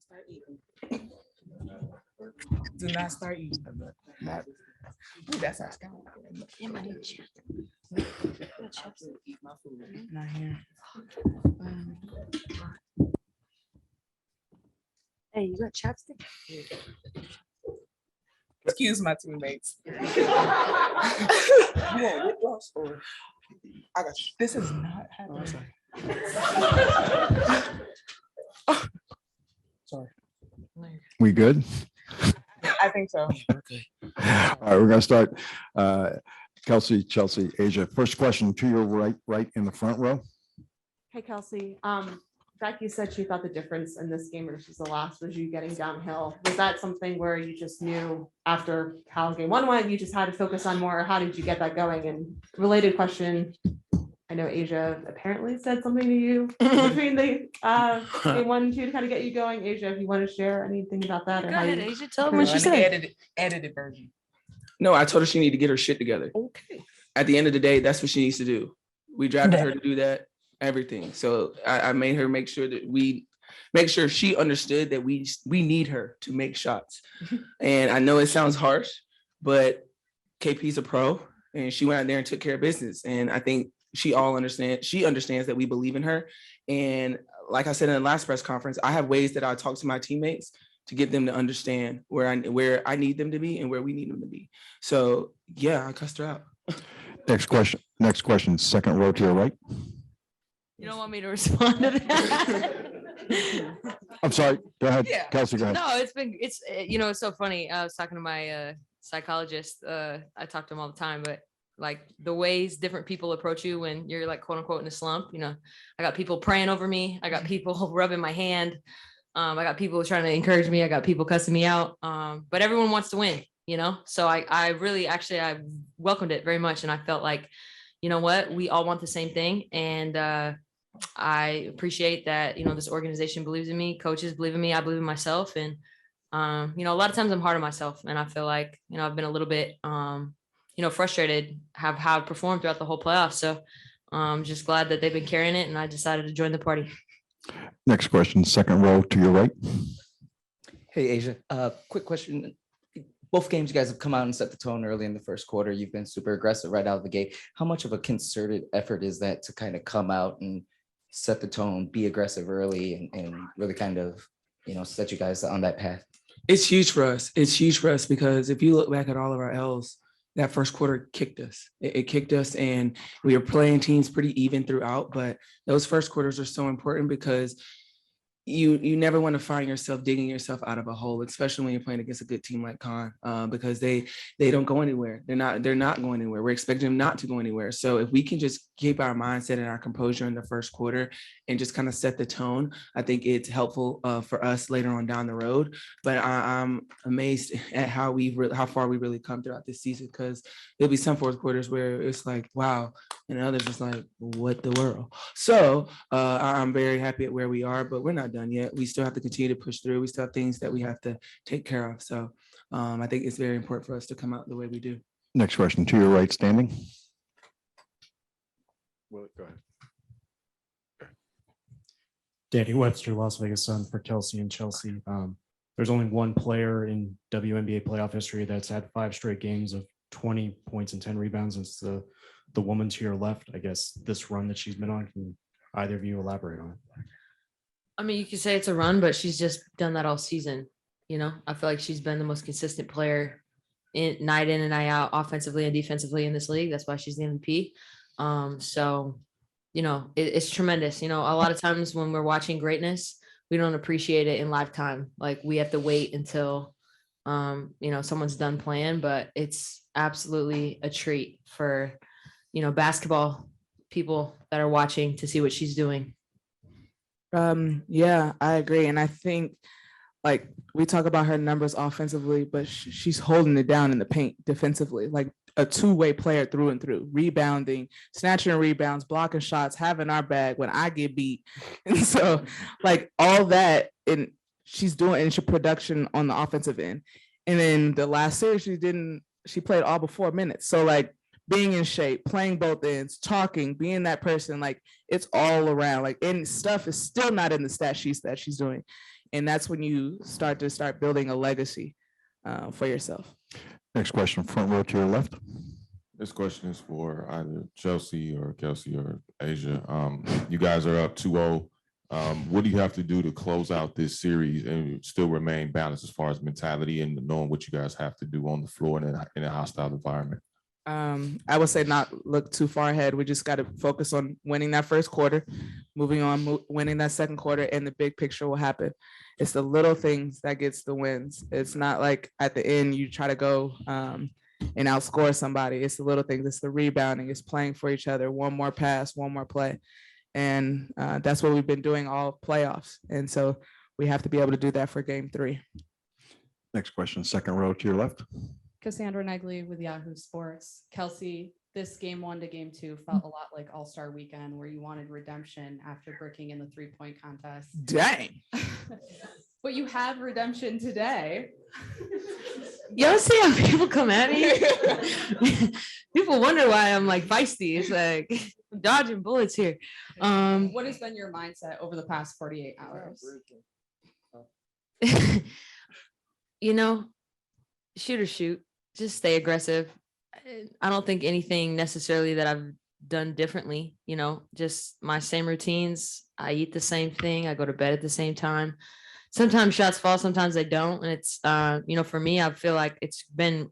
start eating. Do not start eating. Not. Ooh, that's our scout. Not here. Hey, you got chapstick? Excuse my teammates. You want lip gloss or I got you. This is not happening. Oh, sorry. We good? I think so. Okay. All right, we're gonna start. Kelsey, Chelsea, Asia. First question to your right in the front row. Hey, Kelsey. Becky said she thought the difference in this game versus the last was you getting downhill. Was that something where you just knew after how game one went, you just had to focus on more? Or how did you get that going? And related question, I know Asia apparently said something to you between the game 1 and 2 to kind of get you going. Asia, if you want to share anything about that. Go or how ahead, you, Asia. Tell them what she said. Edited version. No, I told her she needed to get her shit together. Okay. At the end of the day, that's what she needs to do. We drafted her to do that, everything. So I made her make sure that she understood that we need her to make shots. And I know it sounds harsh, but KP's a pro and she went out there and took care of business. And I think she understands that we believe in her. And like I said in the last press conference, I have ways that I talk to my teammates to get them to understand where I need them to be and where we need them to be. So yeah, I cussed her out. Next question, second row to your right. You don't want me to respond to that? I'm sorry, go ahead. Yeah. Kelsey, go ahead. No, it's so funny. I was talking to my psychologist. I talk to him all the time, but like the ways different people approach you when you're like quote unquote in a slump, I got people praying over me. I got people rubbing my hand. I got people trying to encourage me. I got people cussing me out. But everyone wants to win, so I really actually I welcomed it very much. And I felt like, you know what, we all want the same thing. And I appreciate that, this organization believes in me, coaches believe in me, I believe in myself. And, a lot of times I'm hard on myself and I feel like, I've been a little bit, frustrated how I've performed throughout the whole playoffs. So I'm just glad that they've been carrying it and I decided to join the party. Next question, second row to your right. Hey, Asia, quick question. Both games you guys have come out and set the tone early in the first quarter. You've been super aggressive right out of the gate. How much of a concerted effort is that to kind of come out and set the tone, be aggressive early and really kind of, set you guys on that path? It's huge for us. It's huge for us because if you look back at all of our L's, that first quarter kicked us. It kicked us and we were playing teams pretty even throughout, but those first quarters are so important because you never want to find yourself digging yourself out of a hole, especially when you're playing against a good team like Con, because they don't go anywhere. They're not going anywhere. We're expecting them not to go anywhere. So if we can just keep our mindset and our composure in the first quarter and just kind of set the tone, I think it's helpful for us later on down the road. But I'm amazed at how far we really come throughout this season, because there'll be some fourth quarters where it's like, wow, and others just like, what the world? So I'm very happy at where we are, but we're not done yet. We still have to continue to push through. We still have things that we have to take care of. So I think it's very important for us to come out the way we do. Next question to your right, standing. Well, go ahead. Danny Webster, Las Vegas Sun for Kelsey and Chelsea. There's only one player in WNBA playoff history that's had 5 straight games of 20 points and 10 rebounds. It's the woman to your left. I guess this run that she's been on, can either of you elaborate on it? I mean, you could say it's a run, but she's just done that all season. I feel like she's been the most consistent player night in and night out, offensively and defensively in this league. That's why she's the MVP. So, it's tremendous. A lot of times when we're watching greatness, we don't appreciate it in lifetime. Like we have to wait until, someone's done playing, but it's absolutely a treat for, basketball people that are watching to see what she's doing. Yeah, I agree. And I think like we talk about her numbers offensively, but she's holding it down in the paint defensively, like a two-way player through and through, rebounding, snatching rebounds, blocking shots, having our bag when I get beat. And so like all that, and she's doing in production on the offensive end. And then the last series she played all but 4 minutes. So like being in shape, playing both ends, talking, being that person, like it's all around, like, and stuff is still not in the stat sheets that she's doing. And that's when you start building a legacy for yourself. Next question, front row to your left. This question is for either Chelsea or Kelsey or Asia. You guys are up 2-0. What do you have to do to close out this series and still remain balanced as far as mentality and knowing what you guys have to do on the floor in a hostile environment? I would say not look too far ahead. We just got to focus on winning that first quarter, moving on, winning that second quarter, and the big picture will happen. It's the little things that gets the wins. It's not like at the end you try to go and outscore somebody. It's the little things. It's the rebounding. It's playing for each other. One more pass, one more play. And that's what we've been doing all playoffs. And so we have to be able to do that for game 3. Next question, second row to your left. Cassandra Negley with Yahoo Sports. Kelsey, this game 1 to game 2 felt a lot like All-Star Weekend, where you wanted redemption after breaking in the 3-point contest. Dang. But you have redemption today. Y'all see how people come at me? People wonder why I'm like feisty. It's like I'm dodging bullets here. What has been your mindset over the past 48 hours? Shoot or shoot. Just stay aggressive. I don't think anything necessarily that I've done differently, just my same routines. I eat the same thing. I go to bed at the same time. Sometimes shots fall, sometimes they don't. And it's, for me, I feel like it's been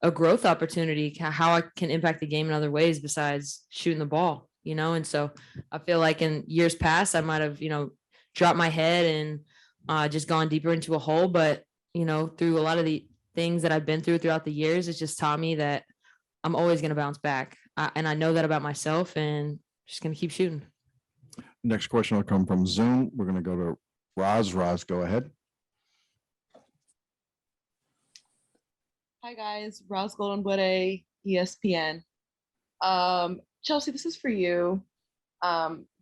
a growth opportunity, how I can impact the game in other ways besides shooting the ball, And so I feel like in years past, I might have, dropped my head and just gone deeper into a hole. But, through a lot of the things that I've been through throughout the years, it's just taught me that I'm always going to bounce back. And I know that about myself, and just going to keep shooting. Next question will come from Zoom. We're going to go to Roz. Roz, go ahead. Hi guys, Roz Goldenwood, ESPN. Chelsea, this is for you.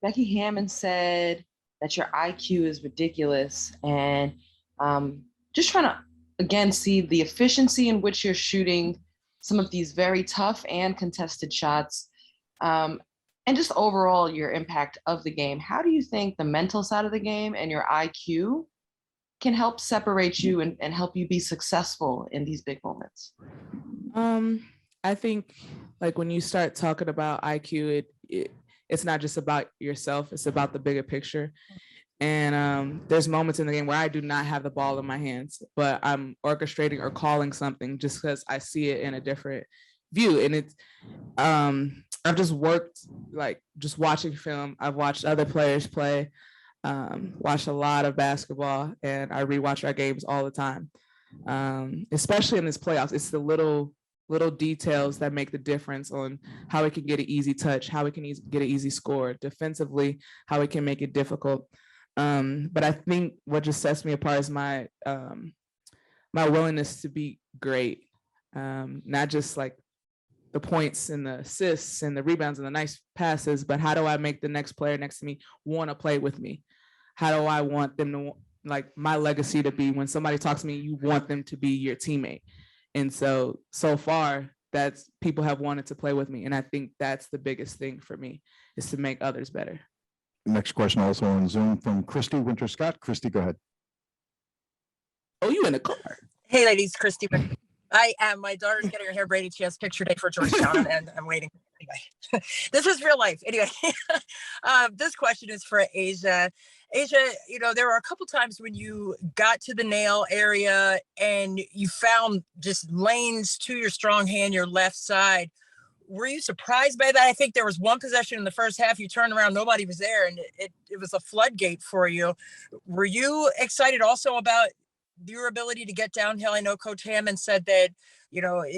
Becky Hammond said that your IQ is ridiculous, and just trying to again see the efficiency in which you're shooting some of these very tough and contested shots, and just overall your impact of the game. How do you think the mental side of the game and your IQ can help separate you and help you be successful in these big moments? I think like when you start talking about IQ, it's not just about yourself, it's about the bigger picture. And there's moments in the game where I do not have the ball in my hands, but I'm orchestrating or calling something just because I see it in a different view. And it's I've just worked like just watching film. I've watched other players play, watched a lot of basketball, and I rewatch our games all the time. Especially in this playoffs, it's the little details that make the difference on how we can get an easy touch, how we can get an easy score defensively, how we can make it difficult. But I think what just sets me apart is my willingness to be great, not just like the points and the assists and the rebounds and the nice passes, but how do I make the next player next to me want to play with me? How do I want them to, like my legacy to be when somebody talks to me, you want them to be your teammate. And so far that's people have wanted to play with me. And I think that's the biggest thing for me is to make others better. Next question also on Zoom from Christy Winter-Scott. Christy, go ahead. Oh, you in the car? Hey, ladies, Christy. I am. My daughter's getting her hair braided. She has picture day for Georgetown, and I'm waiting. Anyway, this is real life. Anyway, this question is for Asia. Asia, there were a couple times when you got to the nail area and you found just lanes to your strong hand, your left side. Were you surprised by that? I think there was one possession in the first half. You turned around, nobody was there, and it was a floodgate for you. Were you excited also about your ability to get downhill? I know Coach Hammond said that,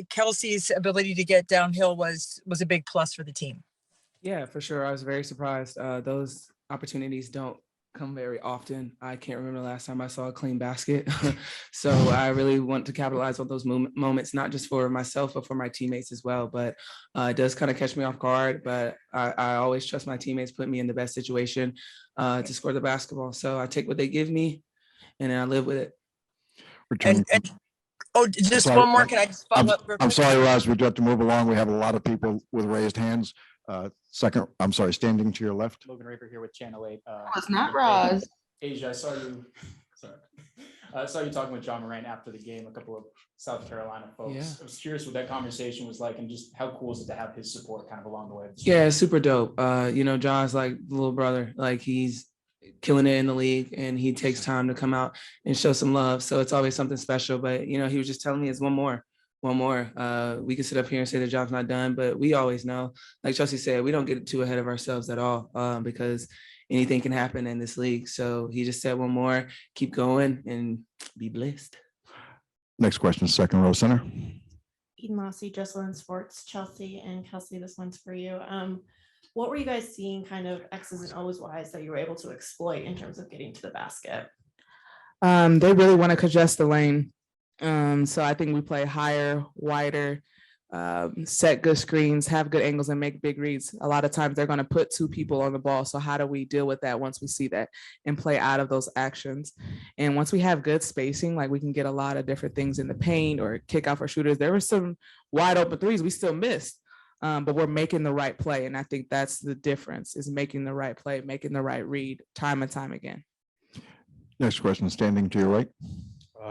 Kelsey's ability to get downhill was a big plus for the team. Yeah, for sure. I was very surprised. Those opportunities don't come very often. I can't remember the last time I saw a clean basket. So I really want to capitalize on those moments, not just for myself, but for my teammates as well. But it does kind of catch me off guard, but I always trust my teammates put me in the best situation to score the basketball. So I take what they give me and then I live with it. Just one more. Can I just follow up? I'm sorry, Roz, we do have to move along. We have a lot of people with raised hands. Standing to your left. Logan Raper here with Channel 8. It's not Roz. Asia, I saw you Sorry. I saw you talking with John Moran after the game, a couple of South Carolina folks. Yeah. I was curious what that conversation was like and just how cool is it to have his support kind of along the way. Yeah, it's super dope. John's like the little brother, like he's killing it in the league and he takes time to come out and show some love. So it's always something special. But, he was just telling me it's one more. We can sit up here and say the job's not done, but we always know, like Chelsea said, we don't get too ahead of ourselves at all because anything can happen in this league. So he just said one more, keep going and be blessed. Next question, second row center. Eden Mossy, Jesselyn Sports, Chelsea and Kelsey, this one's for you. What were you guys seeing kind of X's and O's wise that you were able to exploit in terms of getting to the basket? They really want to congest the lane. So I think we play higher, wider, set good screens, have good angles, and make big reads. A lot of times they're going to put two people on the ball. So how do we deal with that once we see that and play out of those actions? And once we have good spacing, like we can get a lot of different things in the paint or kick out for shooters. There were some wide open threes we still missed, but we're making the right play. And I think that's the difference, is making the right play, making the right read time and time again. Next question, standing to your right.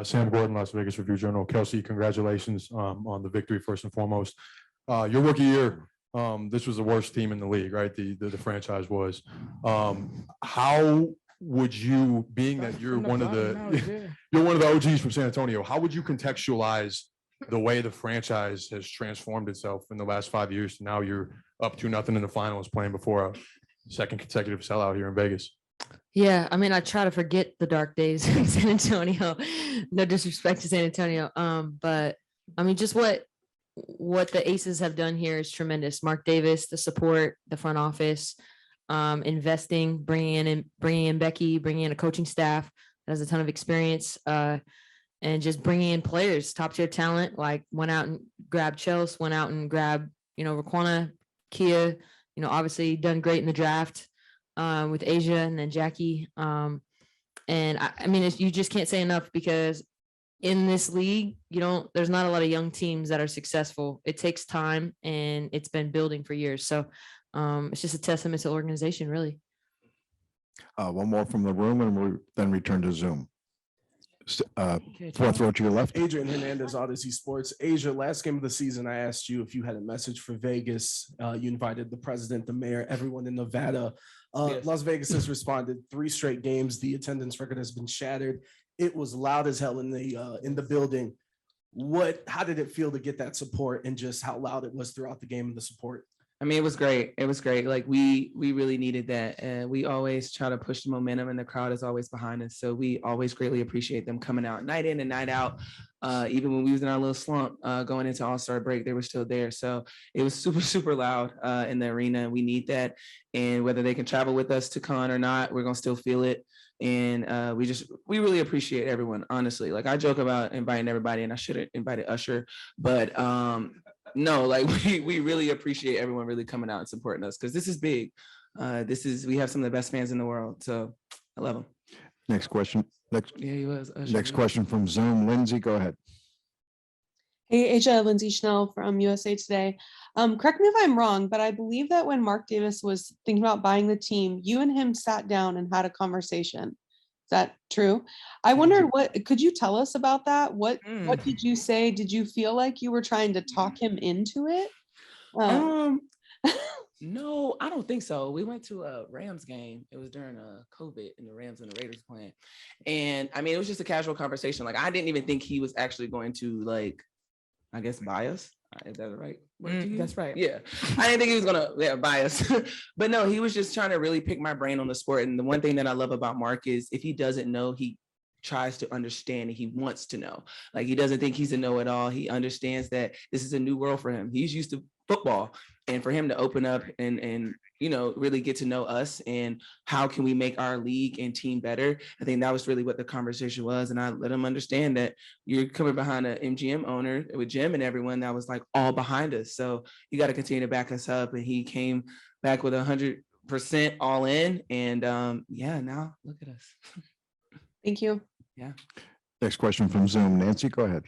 Sam Gordon, Las Vegas Review-Journal. Kelsey, congratulations on the victory first and foremost. Your rookie year, this was the worst team in the league, right? The franchise was. How would you, being that you're one of the OGs from San Antonio, how would you contextualize the way the franchise has transformed itself in the last 5 years? Now you're up 2-0 in the finals, playing before a second consecutive sellout here in Vegas. Yeah, I mean, I try to forget the dark days in San Antonio. No disrespect to San Antonio, but I mean, just what the Aces have done here is tremendous. Mark Davis, the support, the front office, investing, bringing in Becky, bringing in a coaching staff that has a ton of experience, and just bringing in players, top tier talent. Like went out and grabbed Chelsea, went out and grabbed Raquana, Kia. Obviously done great in the draft. With Asia and then Jackie. And I mean, you just can't say enough, because in this league, there's not a lot of young teams that are successful. It takes time and it's been building for years. So it's just a testament to organization, really. One more from the room and we'll then return to Zoom. Fourth row to your left. Adrian Hernandez, Odyssey Sports. Asia, last game of the season, I asked you if you had a message for Vegas. You invited the president, the mayor, everyone in Nevada. Yes. Las Vegas has responded 3 straight games. The attendance record has been shattered. It was loud as hell in the building. How did it feel to get that support, and just how loud it was throughout the game and the support? I mean, it was great. It was great. Like we really needed that. And we always try to push the momentum, and the crowd is always behind us. So we always greatly appreciate them coming out night in and night out. Even when we was in our little slump going into All-Star break, they were still there. So it was super, super loud in the arena. We need that. And whether they can travel with us to Con or not, we're going to still feel it. And we really appreciate everyone, honestly. Like I joke about inviting everybody, and I should have invited Usher, but no, like we really appreciate everyone really coming out and supporting us, because this is big. We have some of the best fans in the world. So I love them. Next question. Yeah, he was. Next question from Zoom. Lindsay, go ahead. Hey, Asia, Lindsay Schnell from USA Today. Correct me if I'm wrong, but I believe that when Mark Davis was thinking about buying the team, you and him sat down and had a conversation. Is that true? I wondered, could you tell us about that? What did you say? Did you feel like you were trying to talk him into it? No, I don't think so. We went to a Rams game. It was during COVID, and the Rams and the Raiders playing. And I mean, it was just a casual conversation. Like I didn't even think he was actually going to, like, I guess, buy us. Is that right? That's right. Yeah. I didn't think he was gonna buy us. But no, he was just trying to really pick my brain on the sport. And the one thing that I love about Mark is if he doesn't know, he tries to understand, and he wants to know. Like he doesn't think he's a know-it-all. He understands that this is a new world for him. He's used to football, and for him to open up and really get to know us and how can we make our league and team better. I think that was really what the conversation was. And I let him understand that you're coming behind an MGM owner with Jim and everyone that was like all behind us. So you got to continue to back us up. And he came back with 100% all in. And now look at us. Thank you. Yeah. Next question from Zoom. Nancy, go ahead.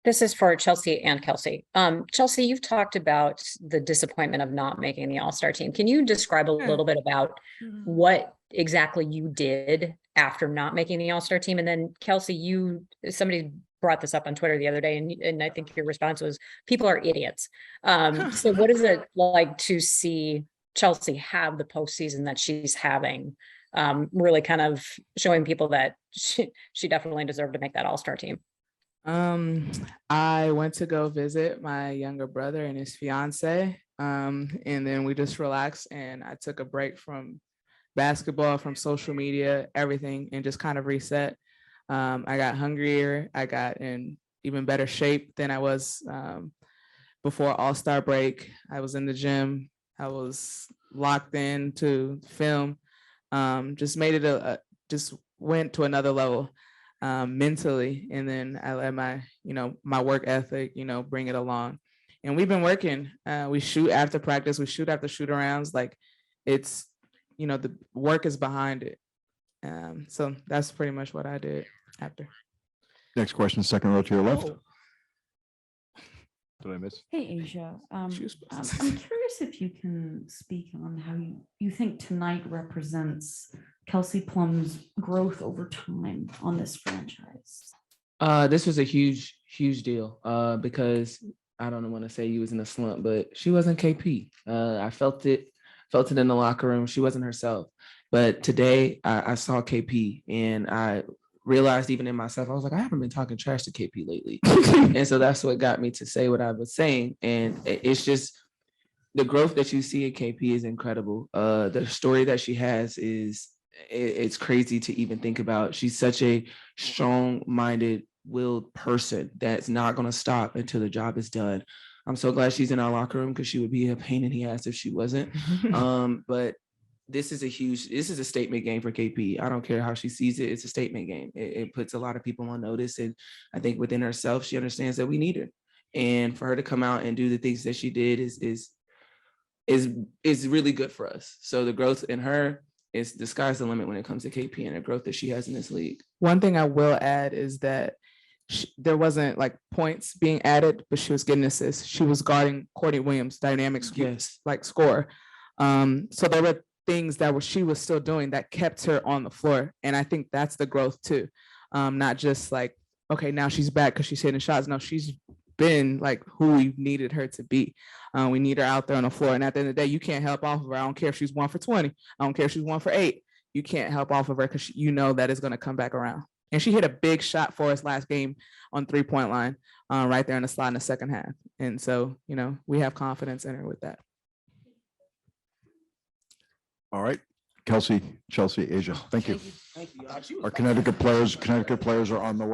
This is for Chelsea and Kelsey. Chelsea, you've talked about the disappointment of not making the All-Star team. Can you describe a little bit about what exactly you did after not making the All-Star team. And then Kelsey, somebody brought this up on Twitter the other day, and I think your response was, people are idiots. So what is it like to see Chelsea have the postseason that she's having? Really kind of showing people that she definitely deserved to make that All-Star team. I went to go visit my younger brother and his fiance. And then we just relaxed, and I took a break from basketball, from social media, everything, and just kind of reset. I got hungrier. I got in even better shape than I was before All-Star break. I was in the gym. I was locked in to film. Just made it just went to another level mentally. And then I let my work ethic, bring it along. And we've been working. We shoot after practice. We shoot after shoot arounds. Like it's, the work is behind it. So that's pretty much what I did after. Next question, second row to your left. Oh. Did I miss? Hey, Asia. I'm She was supposed to- curious if you can speak on how you think tonight represents Kelsey Plum's growth over time on this franchise. This was a huge deal because I don't want to say you was in a slump, but she wasn't KP. I felt it in the locker room. She wasn't herself. But today I saw KP, and I realized even in myself, I was like, I haven't been talking trash to KP lately. And so that's what got me to say what I was saying. And it's just the growth that you see in KP is incredible. The story that she has it's crazy to even think about. She's such a strong-minded, willed person that's not going to stop until the job is done. I'm so glad she's in our locker room because she would be a pain in the ass if she wasn't. But this is a statement game for KP. I don't care how she sees it. It's a statement game. It puts a lot of people on notice. And I think within herself, she understands that we need her. And for her to come out and do the things that she did is really good for us. So the growth in her is the sky's the limit when it comes to KP and the growth that she has in this league. One thing I will add is that there wasn't like points being added, but she was getting assists. She was guarding Courtney Williams, dynamic score. So there were things that she was still doing that kept her on the floor. And I think that's the growth too. Not just like, okay, now she's back because she's hitting shots. No, she's been like who we needed her to be. We need her out there on the floor. And at the end of the day, you can't help off of her. I don't care if she's 1 for 20. I don't care if she's 1 for 8. You can't help off of her because that is going to come back around. And she hit a big shot for us last game on 3-point line, right there in the slot in the second half. And so, we have confidence in her with that. All right. Kelsey, Chelsea, Asia. Thank you. Thank you. Our Connecticut players are on the way.